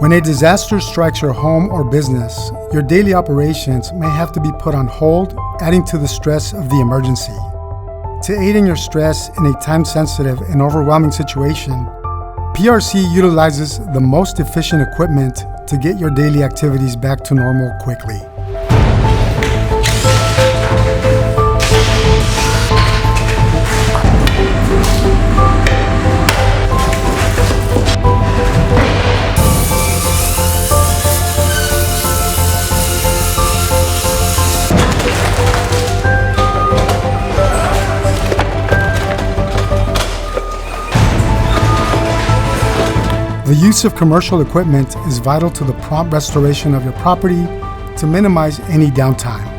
When a disaster strikes your home or business, your daily operations may have to be put on hold, adding to the stress of the emergency. To aid in your stress in a time-sensitive and overwhelming situation, PRC utilizes the most efficient equipment to get your daily activities back to normal quickly. The use of commercial equipment is vital to the prompt restoration of your property to minimize any downtime.